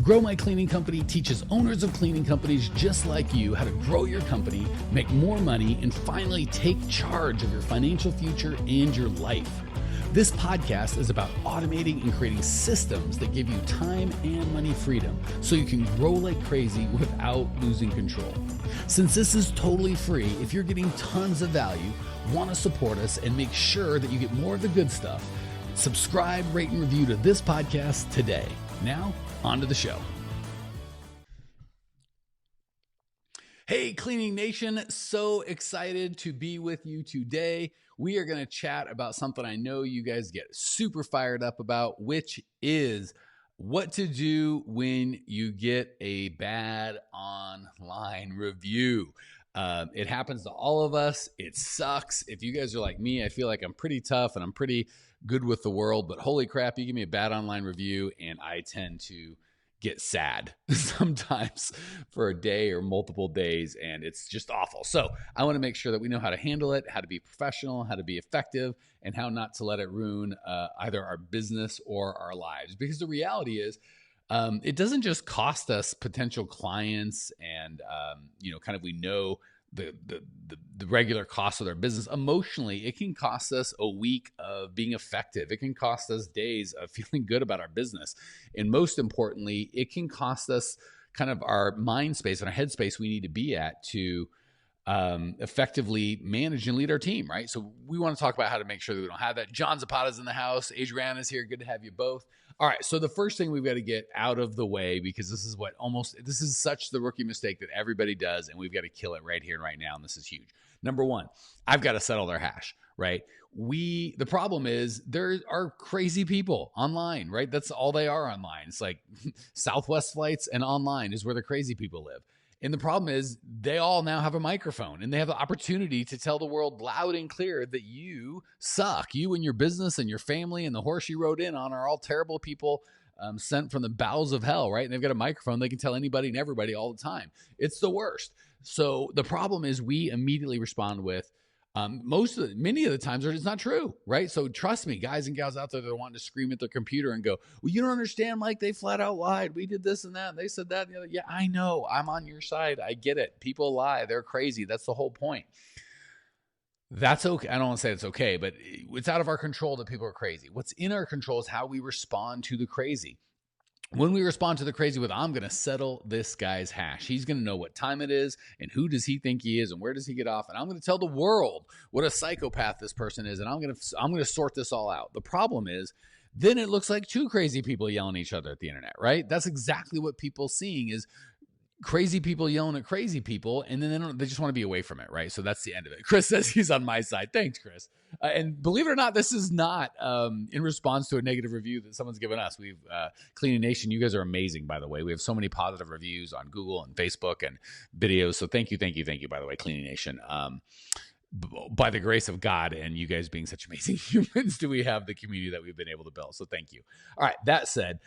Grow My Cleaning Company teaches owners of cleaning companies just like you how to grow your company, make more money, and finally take charge of your financial future and your life. This podcast is about automating and creating systems that give you time and money freedom so you can grow like crazy without losing control. Since this is totally free, if you're getting tons of value, want to support us, and make sure that you get more of the good stuff, subscribe, rate, and review to this podcast today. Now, on to the show. Hey, Cleaning Nation, so excited to be with you today. We are going to chat about something I know you guys get super fired up about, which is what to do when you get a bad online review. It happens to all of us. It sucks. If you guys are like me, I feel like I'm pretty tough and I'm pretty good with the world, but holy crap, you give me a bad online review and I tend to get sad sometimes for a day or multiple days, and it's just awful. So I want to make sure that we know how to handle it, how to be professional, how to be effective, and how not to let it ruin either our business or our lives. Because the reality is, it doesn't just cost us potential clients and, we know the regular cost of their business. Emotionally, it can cost us a week of being effective. It can cost us days of feeling good about our business. And most importantly, it can cost us kind of our mind space and our head space we need to be at to effectively manage and lead our team, right? So we want to talk about how to make sure that we don't have that. John Zapata's in the house. Adriana's here. Good to have you both. All right. So the first thing we've got to get out of the way, because this is such the rookie mistake that everybody does, and we've got to kill it right here and right now. And this is huge. Number one, I've got to settle their hash, right? The problem is there are crazy people online, right? That's all they are online. It's like Southwest flights and online is where the crazy people live. And the problem is they all now have a microphone and they have the opportunity to tell the world loud and clear that you suck. You and your business and your family and the horse you rode in on are all terrible people sent from the bowels of hell, right? And they've got a microphone. They can tell anybody and everybody all the time. It's the worst. So the problem is we immediately respond with, many of the times it's not true, right? So trust me, guys and gals out there that are wanting to scream at their computer and go, well, you don't understand, Mike, they flat out lied. We did this and that, and they said that and the other. Yeah, I know. I'm on your side. I get it. People lie. They're crazy. That's the whole point. That's okay. I don't want to say it's okay, but it's out of our control that people are crazy. What's in our control is how we respond to the crazy. When we respond to the crazy with, I'm going to settle this guy's hash. He's going to know what time it is and who does he think he is and where does he get off. And I'm going to tell the world what a psychopath this person is. And I'm going to sort this all out. The problem is then it looks like two crazy people yelling at each other at the internet, right? That's exactly what people seeing is crazy people yelling at crazy people. And then they just want to be away from it, right? So that's the end of it. Chris says he's on my side. Thanks, Chris. And believe it or not, this is not in response to a negative review that someone's given us. We've Cleaning Nation, you guys are amazing, by the way. We have so many positive reviews on Google and Facebook and videos. So thank you, by the way, Cleaning Nation. By the grace of God and you guys being such amazing humans, do we have the community that we've been able to build. So thank you. All right, that said,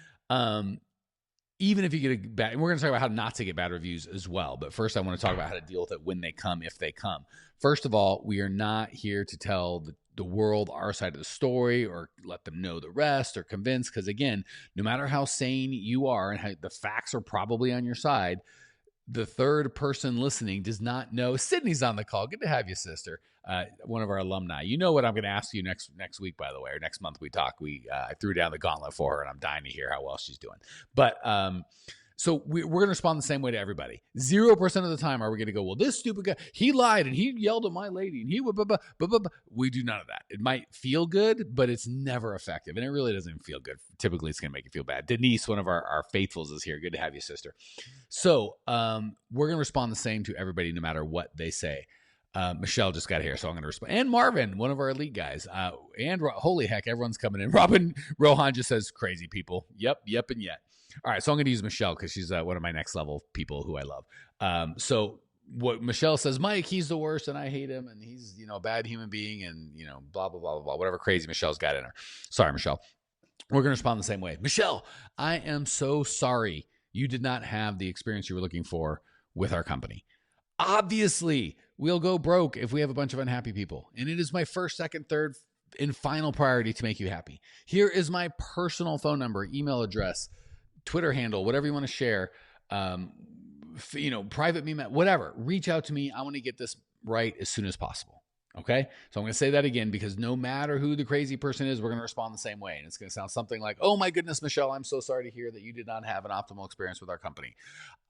even if you get a bad, and we're going to talk about how not to get bad reviews as well. But first, I want to talk about how to deal with it when they come, if they come. First of all, we are not here to tell the world our side of the story or let them know the rest or convince. Because again, no matter how sane you are and how the facts are probably on your side, the third person listening does not know. Sydney's on the call. Good to have you, sister. One of our alumni. You know what I'm going to ask you next week, by the way, or next month we talk. I threw down the gauntlet for her, and I'm dying to hear how well she's doing. But so we're going to respond the same way to everybody. 0% of the time are we going to go, well, this stupid guy, he lied and he yelled at my lady and he would, we do none of that. It might feel good, but it's never effective. And it really doesn't feel good. Typically, it's going to make you feel bad. Denise, one of our faithfuls, is here. Good to have you, sister. So we're going to respond the same to everybody, no matter what they say. Michelle just got here, so I'm going to respond. And Marvin, one of our elite guys. And holy heck, everyone's coming in. Robin Rohan just says, crazy people. Yep, and yet. All right, so I'm going to use Michelle because she's one of my next level people who I love. So what Michelle says, Mike, he's the worst and I hate him and he's, a bad human being and, blah, blah, blah, blah, blah, whatever crazy Michelle's got in her. Sorry, Michelle. We're going to respond the same way. Michelle, I am so sorry you did not have the experience you were looking for with our company. Obviously, we'll go broke if we have a bunch of unhappy people. And it is my first, second, third, and final priority to make you happy. Here is my personal phone number, email address, Twitter handle, whatever you want to share, private me, whatever, reach out to me. I want to get this right as soon as possible. Okay. So I'm going to say that again, because no matter who the crazy person is, we're going to respond the same way. And it's going to sound something like, oh my goodness, Michelle, I'm so sorry to hear that you did not have an optimal experience with our company.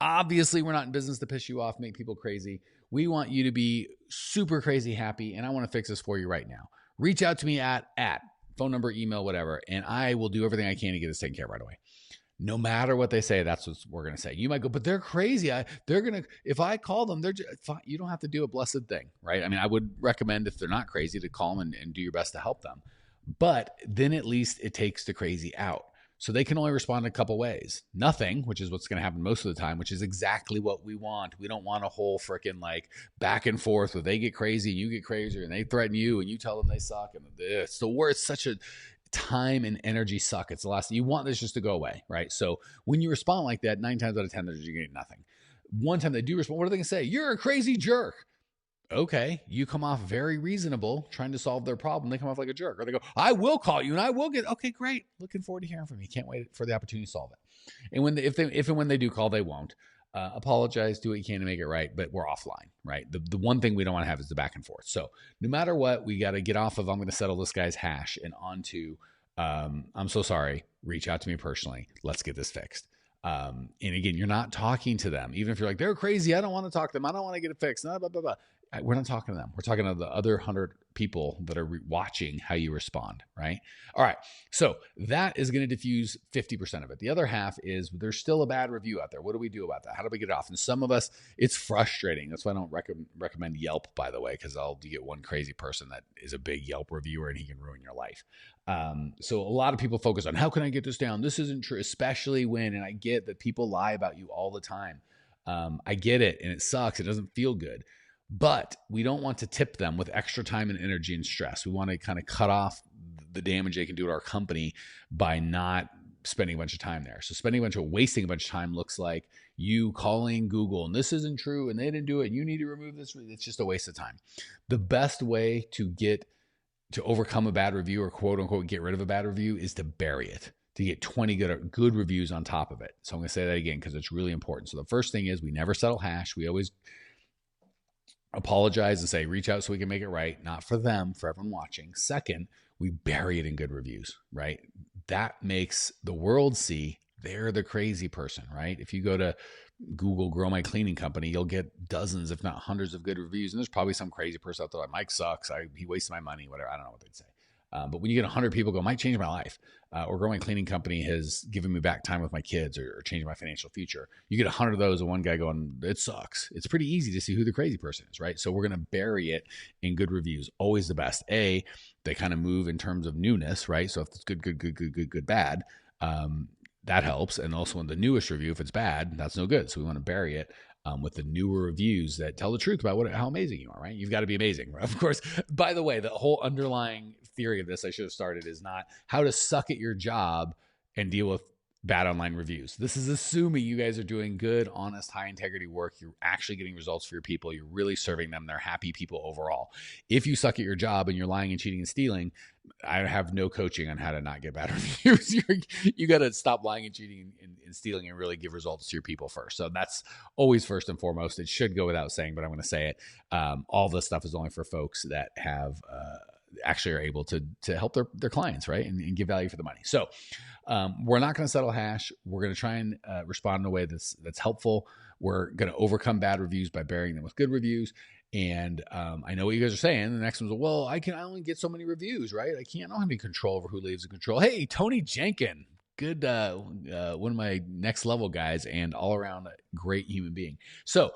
Obviously, we're not in business to piss you off, make people crazy. We want you to be super crazy happy. And I want to fix this for you right now. Reach out to me at phone number, email, whatever. And I will do everything I can to get this taken care of right away. No matter what they say, that's what we're going to say. You might go, but they're crazy. If I call them, they're just fine. You don't have to do a blessed thing, right? I mean, I would recommend, if they're not crazy, to call them and do your best to help them. But then at least it takes the crazy out. So they can only respond in a couple ways. Nothing, which is what's going to happen most of the time, which is exactly what we want. We don't want a whole freaking like back and forth where they get crazy and you get crazier and they threaten you and you tell them they suck. And it's the worst. Such a time and energy suck. It's the last thing you want. This just to go away, right? So when you respond like that, 9 times out of 10, you're getting nothing. One time they do respond, what are they going to say? You're a crazy jerk. Okay, you come off very reasonable trying to solve their problem. They come off like a jerk. Or they go, I will call you and I will get, okay, great. Looking forward to hearing from you. Can't wait for the opportunity to solve it. And if and when they do call, they won't. Apologize, do what you can to make it right, but we're offline, right? The one thing we don't want to have is the back and forth. So no matter what, we got to get off of, I'm going to settle this guy's hash, and onto, I'm so sorry, reach out to me personally. Let's get this fixed. And again, you're not talking to them. Even if you're like, they're crazy, I don't want to talk to them, I don't want to get it fixed, blah, blah, blah, blah. We're not talking to them. We're talking to the other 100 people that are watching how you respond, right? All right. So that is going to diffuse 50% of it. The other half is there's still a bad review out there. What do we do about that? How do we get it off? And some of us, it's frustrating. That's why I don't recommend Yelp, by the way, because you get one crazy person that is a big Yelp reviewer and he can ruin your life. So a lot of people focus on, how can I get this down? This isn't true, especially when, and I get that people lie about you all the time. I get it. And it sucks. It doesn't feel good. But we don't want to tip them with extra time and energy and stress. We want to kind of cut off the damage they can do to our company by not spending a bunch of time there. So wasting a bunch of time looks like you calling Google and this isn't true and they didn't do it and you need to remove this. It's just a waste of time. The best way to overcome a bad review, or quote unquote get rid of a bad review, is to bury it, to get 20 good reviews on top of it. So I'm going to say that again because it's really important. So the first thing is we never settle hash. We always apologize and say, reach out so we can make it right. Not for them, for everyone watching. Second, we bury it in good reviews, right? That makes the world see they're the crazy person, right? If you go to Google Grow My Cleaning Company, you'll get dozens, if not hundreds of good reviews. And there's probably some crazy person out there like, Mike sucks. He wasted my money, whatever. I don't know what they'd say. But when you get 100 people go, might change my life, or Grow My Cleaning Company has given me back time with my kids, or changed my financial future. You get 100 of those and one guy going, it sucks. It's pretty easy to see who the crazy person is, right? So we're going to bury it in good reviews. Always the best. They kind of move in terms of newness, right? So if it's good, bad, that helps. And also in the newest review, if it's bad, that's no good. So we want to bury it with the newer reviews that tell the truth about how amazing you are, right? You've got to be amazing. Of course, by the way, the whole underlying theory of this I should have started is not how to suck at your job and deal with bad online reviews. This is assuming you guys are doing good, honest, high integrity work. You're actually getting results for your people. You're really serving them. They're happy people overall. If you suck at your job and you're lying and cheating and stealing, I have no coaching on how to not get bad reviews. You got to stop lying and cheating and stealing and really give results to your people first. So that's always first and foremost. It should go without saying, but I'm going to say it. All this stuff is only for folks that have actually are able to help their clients, right? And give value for the money. So we're not going to settle hash. We're going to try and respond in a way that's helpful. We're going to overcome bad reviews by burying them with good reviews. And I know what you guys are saying. The next one's, well, I only get so many reviews, right? I don't have any control over who leaves the control. Hey, Tony Jenkin, good, one of my next level guys and all around great human being. So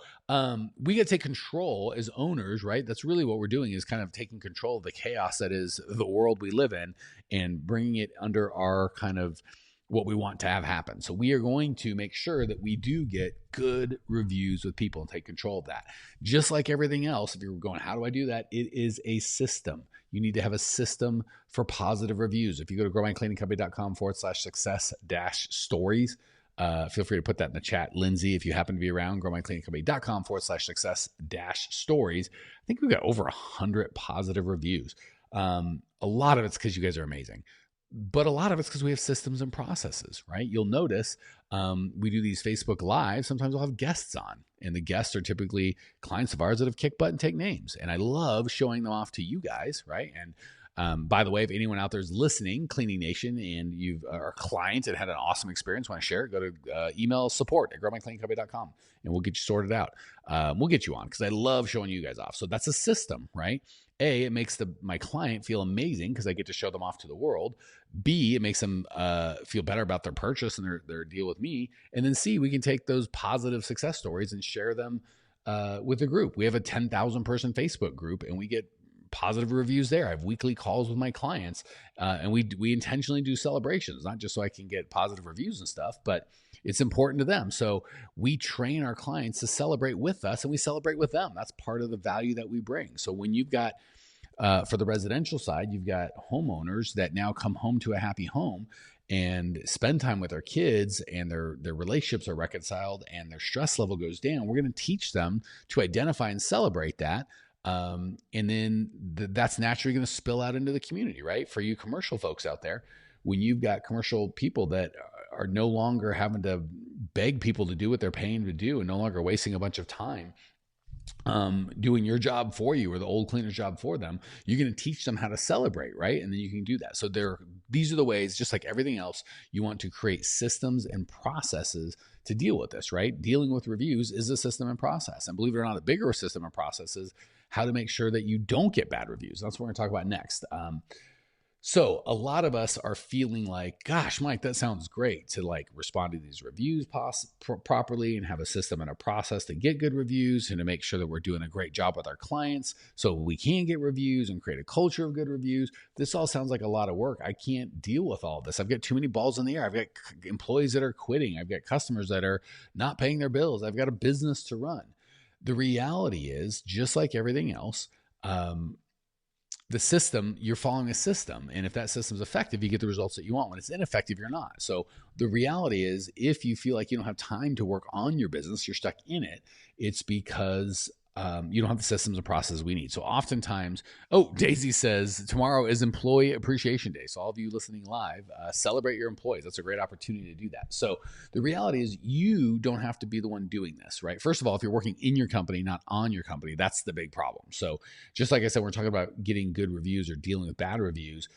we got to take control as owners, right? That's really what we're doing, is kind of taking control of the chaos that is the world we live in and bringing it under our kind of what we want to have happen. So we are going to make sure that we do get good reviews with people and take control of that. Just like everything else, if you're going, how do I do that? It is a system. You need to have a system for positive reviews. If you go to growmycleaningcompany.com/success-stories, feel free to put that in the chat. Lindsay, if you happen to be around, growmycleaningcompany.com/success-stories. I think we've got over 100 positive reviews. A lot of it's because you guys are amazing. But a lot of it's because we have systems and processes, right? You'll notice we do these Facebook Lives. Sometimes we'll have guests on, and the guests are typically clients of ours that have kicked butt and take names. And I love showing them off to you guys, right? And by the way, if anyone out there is listening, Cleaning Nation, and you've are a client and had an awesome experience, want to share it, go to email support@growmycleaningcompany.com and we'll get you sorted out. We'll get you on because I love showing you guys off. So that's a system, right? A, it makes my client feel amazing because I get to show them off to the world. B, it makes them feel better about their purchase and their deal with me. And then C, we can take those positive success stories and share them with the group. We have a 10,000 person Facebook group and we get positive reviews there. I have weekly calls with my clients and we intentionally do celebrations, not just so I can get positive reviews and stuff, but it's important to them. So we train our clients to celebrate with us and we celebrate with them. That's part of the value that we bring. So when you've got for the residential side, you've got homeowners that now come home to a happy home and spend time with their kids and their relationships are reconciled and their stress level goes down. We're going to teach them to identify and celebrate that. And then that's naturally going to spill out into the community, right? For you commercial folks out there, when you've got commercial people that are no longer having to beg people to do what they're paying to do and no longer wasting a bunch of time doing your job for you or the old cleaner's job for them, you're going to teach them how to celebrate, right? And then you can do that. So these are the ways, just like everything else, you want to create systems and processes to deal with this, right? Dealing with reviews is a system and process. And believe it or not, a bigger system and process is how to make sure that you don't get bad reviews. That's what we're going to talk about next. So a lot of us are feeling like, gosh, Mike, that sounds great to like respond to these reviews properly and have a system and a process to get good reviews and to make sure that we're doing a great job with our clients so we can get reviews and create a culture of good reviews. This all sounds like a lot of work. I can't deal with all this. I've got too many balls in the air. I've got employees that are quitting. I've got customers that are not paying their bills. I've got a business to run. The reality is, just like everything else, the system, you're following a system. And if that system's effective, you get the results that you want. When it's ineffective, you're not. So the reality is, if you feel like you don't have time to work on your business, you're stuck in it, it's because you don't have the systems and processes we need. So oftentimes, Daisy says, tomorrow is Employee Appreciation Day. So all of you listening live, celebrate your employees. That's a great opportunity to do that. So the reality is you don't have to be the one doing this, right? First of all, if you're working in your company, not on your company, that's the big problem. So just like I said, we're talking about getting good reviews or dealing with bad reviews.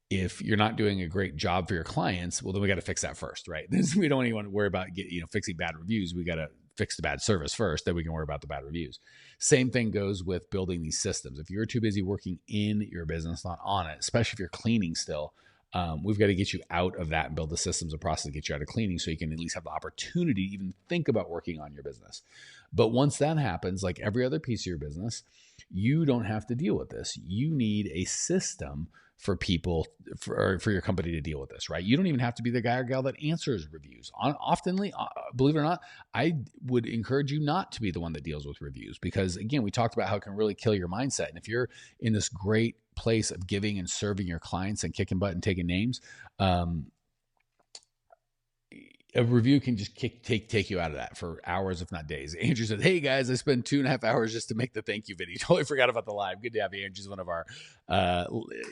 If you're not doing a great job for your clients, well, then we got to fix that first, right? We don't even want to worry about fixing bad reviews. We got to fix the bad service first, then we can worry about the bad reviews. Same thing goes with building these systems. If you're too busy working in your business, not on it, especially if you're cleaning still, we've got to get you out of that and build the systems and process to get you out of cleaning so you can at least have the opportunity to even think about working on your business. But once that happens, like every other piece of your business, you don't have to deal with this. You need a system for people, for your company to deal with this, right? You don't even have to be the guy or gal that answers reviews. Oftenly, believe it or not, I would encourage you not to be the one that deals with reviews because, again, we talked about how it can really kill your mindset. And if you're in this great place of giving and serving your clients and kicking butt and taking names, a review can just take you out of that for hours, if not days. Andrew said, hey guys, I spent 2.5 hours just to make the thank you video. Totally forgot about the live. Good to have you. Andrew's one of our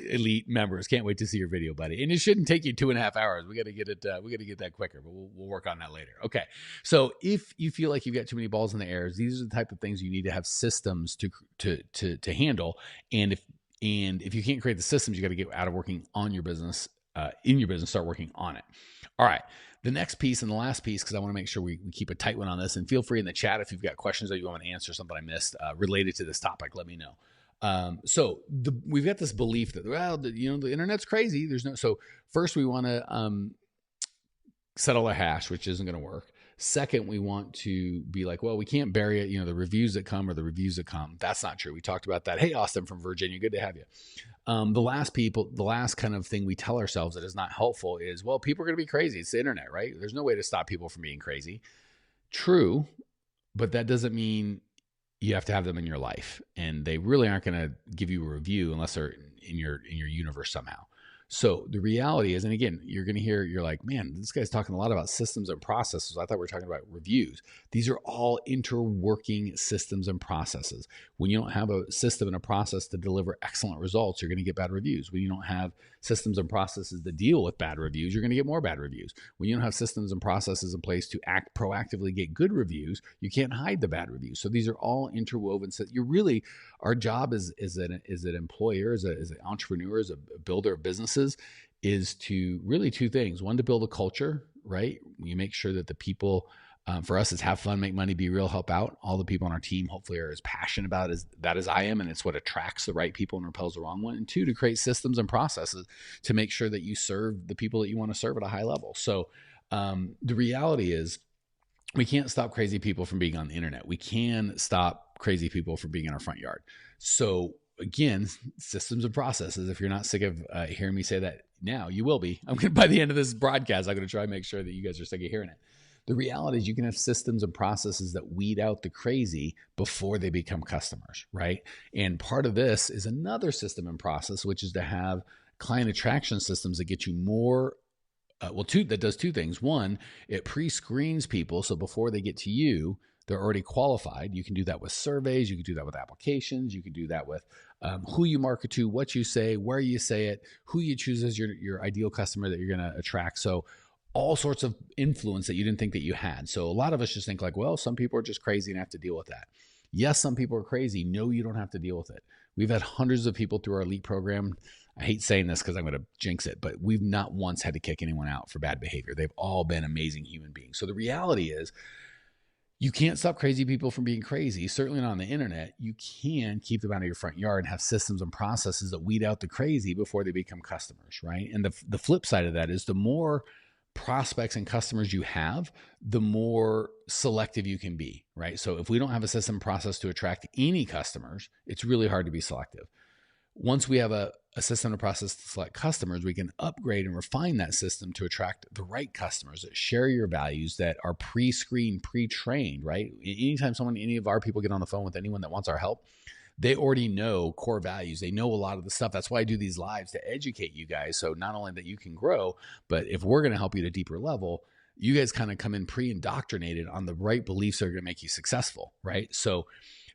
elite members. Can't wait to see your video, buddy. And it shouldn't take you 2.5 hours. We got to get it. We got to get that quicker, but we'll work on that later. Okay. So if you feel like you've got too many balls in the air, these are the type of things you need to have systems to handle. And if you can't create the systems, you got to get out of working on your business, start working on it. All right. The next piece and the last piece, because I want to make sure we keep a tight one on this, and feel free in the chat if you've got questions that you want to answer, something I missed related to this topic, let me know. We've got this belief that, the internet's crazy. So first we want to settle a hash, which isn't going to work. Second, we want to be like, well, we can't bury it. The reviews that come are the reviews that come. That's not true. We talked about that. Hey, Austin from Virginia, good to have you. The last kind of thing we tell ourselves that is not helpful is, well, people are going to be crazy. It's the internet, right? There's no way to stop people from being crazy. True, but that doesn't mean you have to have them in your life, and they really aren't going to give you a review unless they're in your universe somehow. So the reality is, and again, you're going to hear, you're like, man, this guy's talking a lot about systems and processes. I thought we were talking about reviews. These are all interworking systems and processes. When you don't have a system and a process to deliver excellent results, you're going to get bad reviews. When you don't have systems and processes to deal with bad reviews, you're going to get more bad reviews. When you don't have systems and processes in place to act proactively, get good reviews, you can't hide the bad reviews. So these are all interwoven. So you really, our job as an employer, as an entrepreneur, as a builder of businesses, is to really two things. One, to build a culture, right? You make sure that the people, for us, it's have fun, make money, be real, help out. All the people on our team hopefully are as passionate about that as I am, and it's what attracts the right people and repels the wrong one. And two, to create systems and processes to make sure that you serve the people that you want to serve at a high level. So the reality is, we can't stop crazy people from being on the internet. We can stop crazy people from being in our front yard. So again, systems and processes. If you're not sick of hearing me say that now, you will be. By the end of this broadcast, I'm going to try and make sure that you guys are sick of hearing it. The reality is, you can have systems and processes that weed out the crazy before they become customers, right? And part of this is another system and process, which is to have client attraction systems that get you more. That does two things. One, it pre-screens people. So before they get to you, they're already qualified. You can do that with surveys. You can do that with applications. You can do that with who you market to, what you say, where you say it, who you choose as your ideal customer that you're going to attract. So all sorts of influence that you didn't think that you had. So a lot of us just think like, well, some people are just crazy and have to deal with that. Yes, some people are crazy. No, you don't have to deal with it. We've had hundreds of people through our elite program. I hate saying this because I'm going to jinx it, but we've not once had to kick anyone out for bad behavior. They've all been amazing human beings. So the reality is, you can't stop crazy people from being crazy, certainly not on the internet. You can keep them out of your front yard and have systems and processes that weed out the crazy before they become customers, right? And the flip side of that is, the more prospects and customers you have, the more selective you can be, right? So if we don't have a system process to attract any customers, it's really hard to be selective. Once we have a system and process to select customers, we can upgrade and refine that system to attract the right customers that share your values, that are pre-screened, pre-trained, right? Anytime any of our people get on the phone with anyone that wants our help, they already know core values. They know a lot of the stuff. That's why I do these lives, to educate you guys. So not only that you can grow, but if we're going to help you at a deeper level, you guys kind of come in pre-indoctrinated on the right beliefs that are going to make you successful, right? So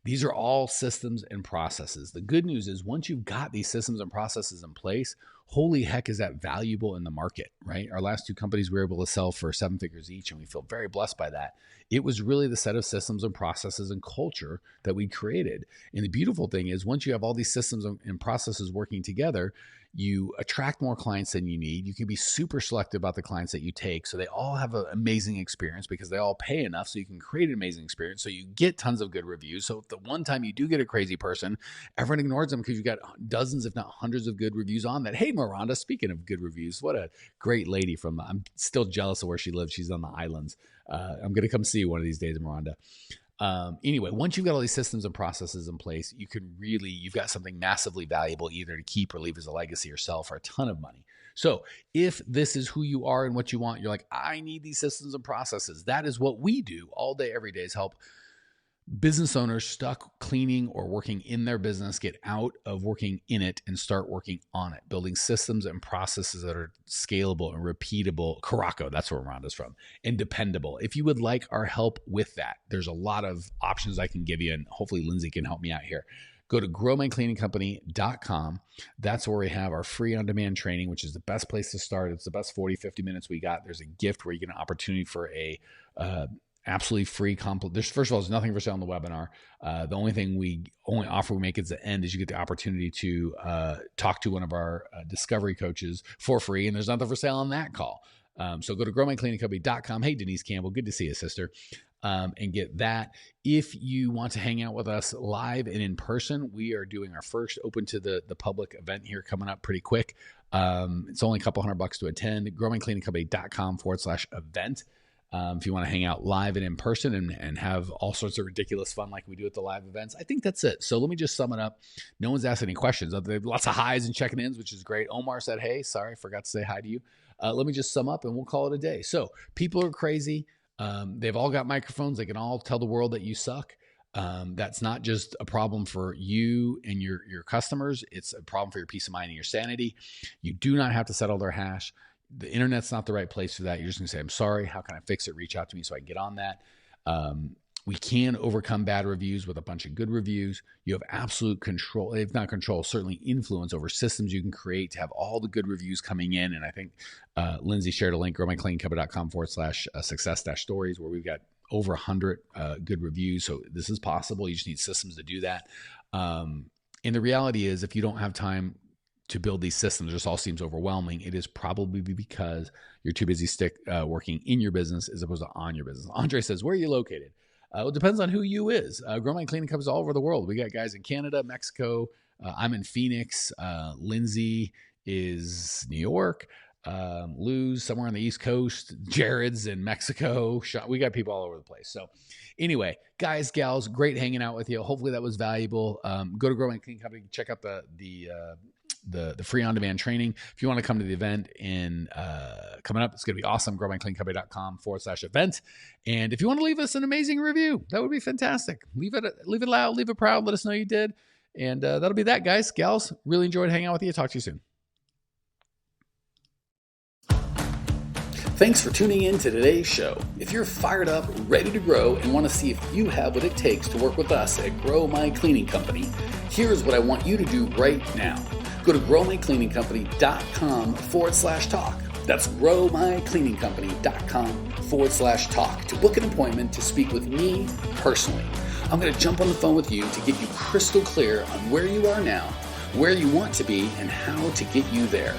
these are all systems and processes. The good news is, once you've got these systems and processes in place, holy heck, is that valuable in the market, right? Our last two companies we were able to sell for 7 figures each, and we feel very blessed by that. It was really the set of systems and processes and culture that we created. And the beautiful thing is, once you have all these systems and processes working together, you attract more clients than you need. You can be super selective about the clients that you take, so they all have an amazing experience because they all pay enough, so you can create an amazing experience. So you get tons of good reviews. So if the one time you do get a crazy person, everyone ignores them because you got dozens, if not hundreds, of good reviews on that. Hey, Miranda, speaking of good reviews, what a great lady I'm still jealous of where she lives. She's on the islands. I'm going to come see you one of these days, Miranda. Anyway, once you've got all these systems and processes in place, you've got something massively valuable either to keep or leave as a legacy or sell for a ton of money. So if this is who you are and what you want, you're like, I need these systems and processes. That is what we do all day, every day, is help business owners stuck cleaning or working in their business get out of working in it and start working on it, building systems and processes that are scalable and repeatable. Caraco, that's where Rhonda's from, and dependable. If you would like our help with that, there's a lot of options I can give you, and hopefully Lindsay can help me out here. Go to growmycleaningcompany.com. That's where we have our free on-demand training, which is the best place to start. It's the best 40, 50 minutes we got. There's a gift where you get an opportunity for a absolutely free first of all, there's nothing for sale on the webinar. The only offer we make at the end is you get the opportunity to talk to one of our discovery coaches for free, and there's nothing for sale on that call. So go to growmycleaningcompany.com. Hey, Denise Campbell, good to see you, sister. And get that. If you want to hang out with us live and in person, we are doing our first open to the public event here coming up pretty quick. It's only a couple $100 to attend. growmycleaningcompany.com/event. If you want to hang out live and in person and have all sorts of ridiculous fun like we do at the live events. I think that's it. So let me just sum it up. No one's asked any questions. They have lots of highs and checking ins, which is great. Omar said, hey, sorry, forgot to say hi to you. Let me just sum up and we'll call it a day. So people are crazy. They've all got microphones. They can all tell the world that you suck. That's not just a problem for you and your customers. It's a problem for your peace of mind and your sanity. You do not have to settle their hash. The internet's not the right place for that. You're just going to say, I'm sorry. How can I fix it? Reach out to me so I can get on that. We can overcome bad reviews with a bunch of good reviews. You have absolute control, if not control, certainly influence over systems you can create to have all the good reviews coming in. And I think Lindsay shared a link, growmycleaningcompany.com/success-stories, where we've got over 100 good reviews. So this is possible. You just need systems to do that. And the reality is, if you don't have time to build these systems, this all seems overwhelming. It is probably because you're too busy working in your business as opposed to on your business. Andre says, where are you located? Well, it depends on who you is. Grow My Cleaning Companies all over the world. We got guys in Canada, Mexico. I'm in Phoenix. Lindsay is New York. Lou's somewhere on the East Coast. Jared's in Mexico. We got people all over the place. So anyway, guys, gals, great hanging out with you. Hopefully that was valuable. Go to Grow My Cleaning Company. Check out the free on-demand training. If you want to come to the event coming up, it's going to be awesome. growmycleaningcompany.com/event. And if you want to leave us an amazing review, that would be fantastic. Leave it loud, leave it proud. Let us know you did. And that'll be that, guys, gals. Really enjoyed hanging out with you. Talk to you soon. Thanks for tuning in to today's show. If you're fired up, ready to grow, and want to see if you have what it takes to work with us at Grow My Cleaning Company, here's what I want you to do right now. Go to growmycleaningcompany.com/talk. That's growmycleaningcompany.com/talk to book an appointment to speak with me personally. I'm going to jump on the phone with you to get you crystal clear on where you are now, where you want to be, and how to get you there.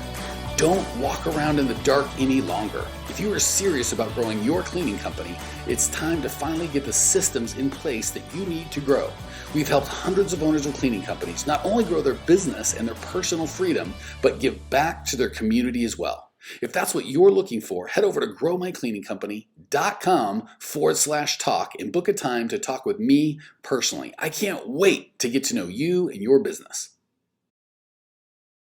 Don't walk around in the dark any longer. If you are serious about growing your cleaning company, it's time to finally get the systems in place that you need to grow. We've helped hundreds of owners of cleaning companies not only grow their business and their personal freedom, but give back to their community as well. If that's what you're looking for, head over to growmycleaningcompany.com/talk and book a time to talk with me personally. I can't wait to get to know you and your business.